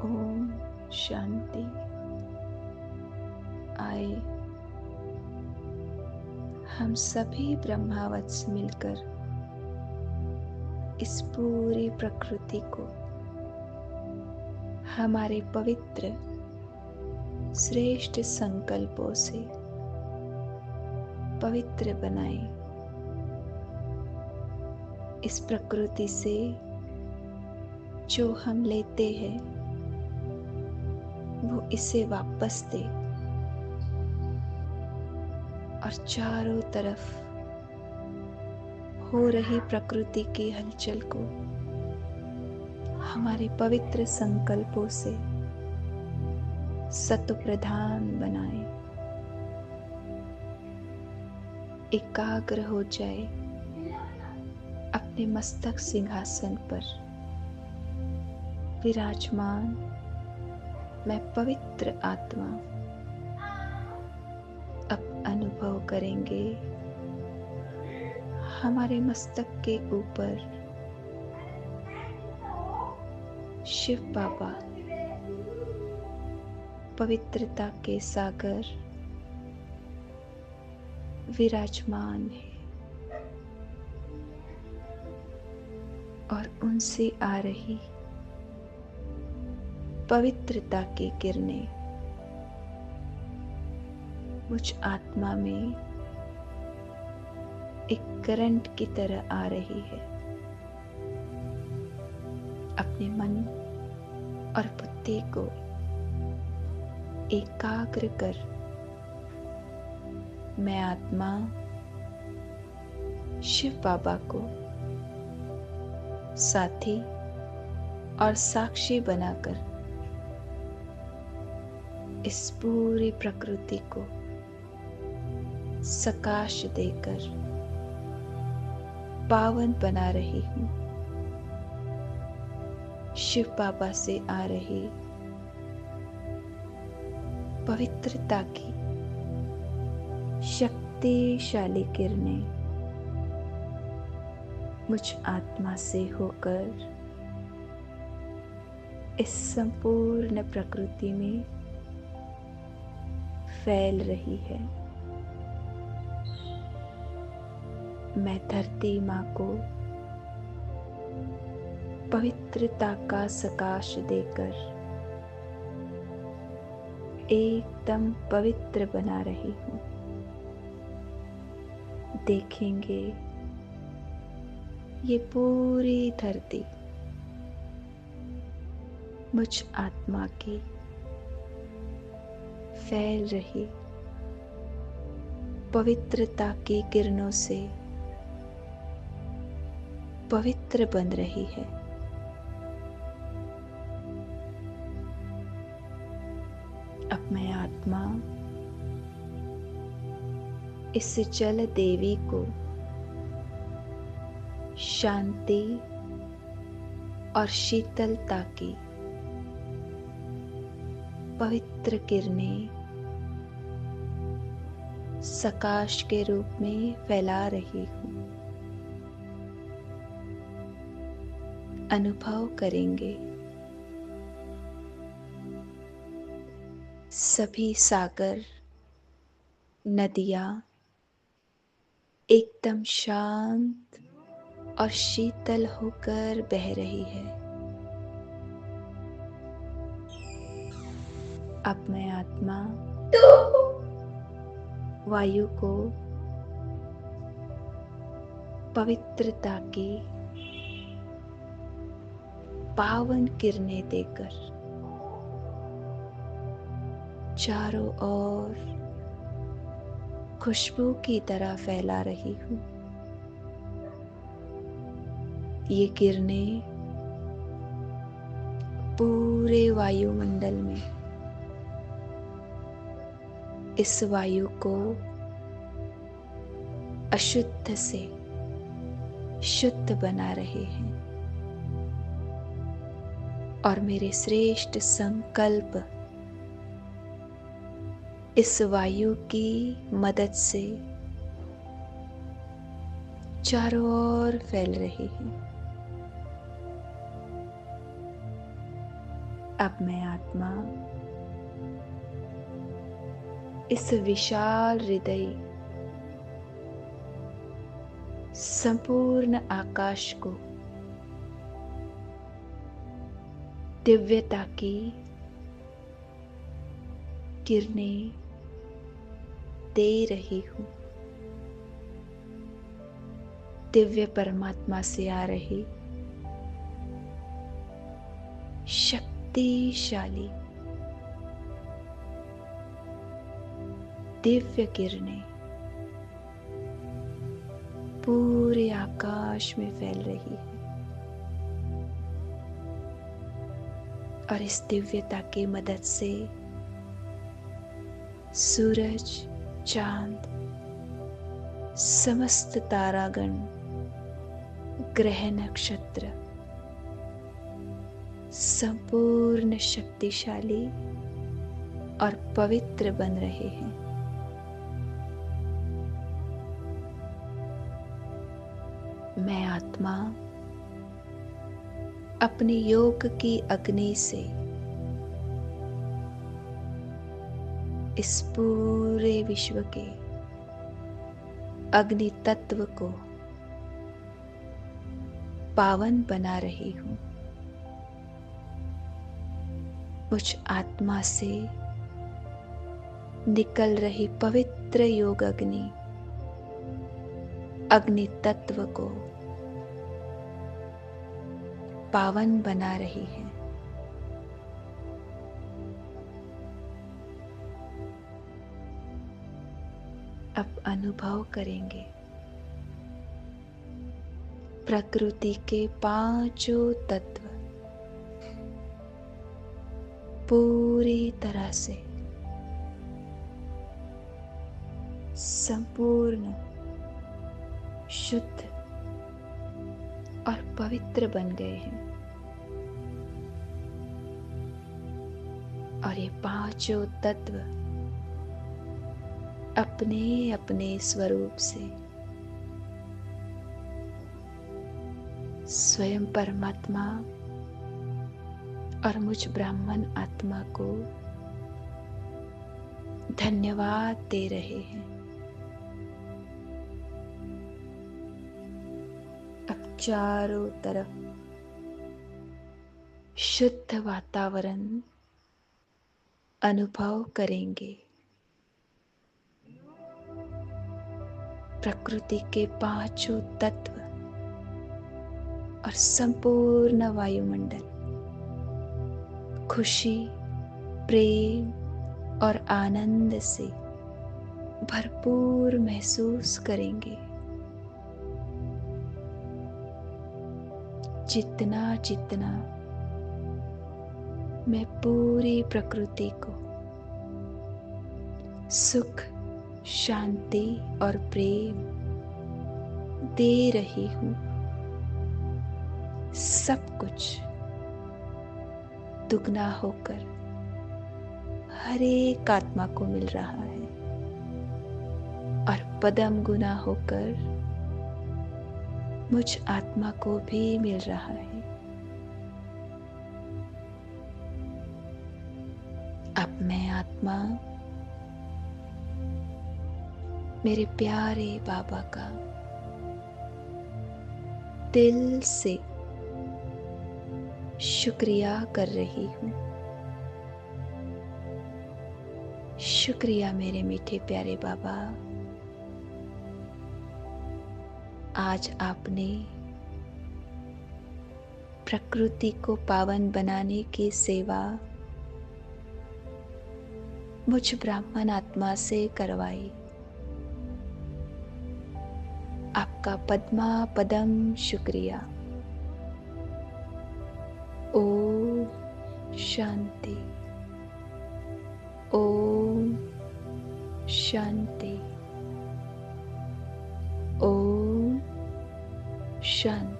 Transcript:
ओम शांति। आए हम सभी ब्रह्मावत्स मिलकर इस पूरी प्रकृति को हमारे पवित्र श्रेष्ठ संकल्पों से पवित्र बनाएं। इस प्रकृति से जो हम लेते हैं वो इसे वापस दे और चारों तरफ हो रही प्रकृति की हलचल को हमारे पवित्र संकल्पों से सत्प्रधान बनाए। एकाग्र हो जाए अपने मस्तक सिंहासन पर विराजमान मैं पवित्र आत्मा। अब अनुभव करेंगे हमारे मस्तक के ऊपर शिव बाबा पवित्रता के सागर विराजमान है और उनसे आ रही पवित्रता की किरणें मुझ आत्मा में एक करंट की तरह आ रही है। अपने मन और बुद्धि को एकाग्र कर मैं आत्मा शिव बाबा को साथी और साक्षी बनाकर इस पूरी प्रकृति को सकाश देकर पावन बना रही हूँ। शिव बाबा से आ रही पवित्रता की शक्तिशाली किरणें मुझ आत्मा से होकर इस संपूर्ण प्रकृति में फैल रही है। मैं धरती माँ को पवित्रता का सकाश देकर एकदम पवित्र बना रही हूँ। देखेंगे ये पूरी धरती मुझ आत्मा की फैल रही पवित्रता की किरणों से पवित्र बन रही है। अब मैं आत्मा इस जल देवी को शांति और शीतलता की पवित्र किरणें सकाश के रूप में फैला रही हूँ। अनुभव करेंगे सभी सागर नदियाँ एकदम शांत और शीतल होकर बह रही है। अब मैं आत्मा वायु को पवित्रता की पावन किरणें देकर चारों ओर खुशबू की तरह फैला रही हूँ। ये किरणें पूरे वायुमंडल में इस वायु को अशुद्ध से शुद्ध बना रहे हैं और मेरे श्रेष्ठ संकल्प इस वायु की मदद से चारों ओर फैल रही है। अब मैं आत्मा इस विशाल हृदय संपूर्ण आकाश को दिव्यता की किरणें दे रही हूँ। दिव्य परमात्मा से आ रही शक्तिशाली दिव्य किरणें पूरे आकाश में फैल रही है और इस दिव्यता की मदद से सूरज, चांद, समस्त तारागण, ग्रह, नक्षत्र संपूर्ण शक्तिशाली और पवित्र बन रहे हैं। मैं आत्मा अपने योग की अग्नि से इस पूरे विश्व के अग्नि तत्व को पावन बना रही हूँ। मुझ आत्मा से निकल रही पवित्र योग अग्नि तत्व को पावन बना रही है। अब अनुभव करेंगे प्रकृति के पांचों तत्व पूरी तरह से संपूर्ण, शुद्ध और पवित्र बन गए हैं और ये पांचों तत्व अपने अपने स्वरूप से स्वयं परमात्मा और मुझ ब्राह्मण आत्मा को धन्यवाद दे रहे हैं। अब चारों तरफ शुद्ध वातावरण अनुभव करेंगे। प्रकृति के पांचों तत्व और संपूर्ण वायुमंडल खुशी, प्रेम और आनंद से भरपूर महसूस करेंगे। जितना जितना मैं पूरी प्रकृति को सुख, शांति और प्रेम दे रही हूँ, सब कुछ दुगना होकर हर एक आत्मा को मिल रहा है और पदम गुना होकर मुझ आत्मा को भी मिल रहा है। अब मैं आत्मा मेरे प्यारे बाबा का दिल से शुक्रिया कर रही हूँ। शुक्रिया मेरे मीठे प्यारे बाबा, आज आपने प्रकृति को पावन बनाने की सेवा मुझ ब्राह्मण आत्मा से करवाई। आपका पद्मा पदम शुक्रिया। ओम शांति, ओम शांति, ओम शांति।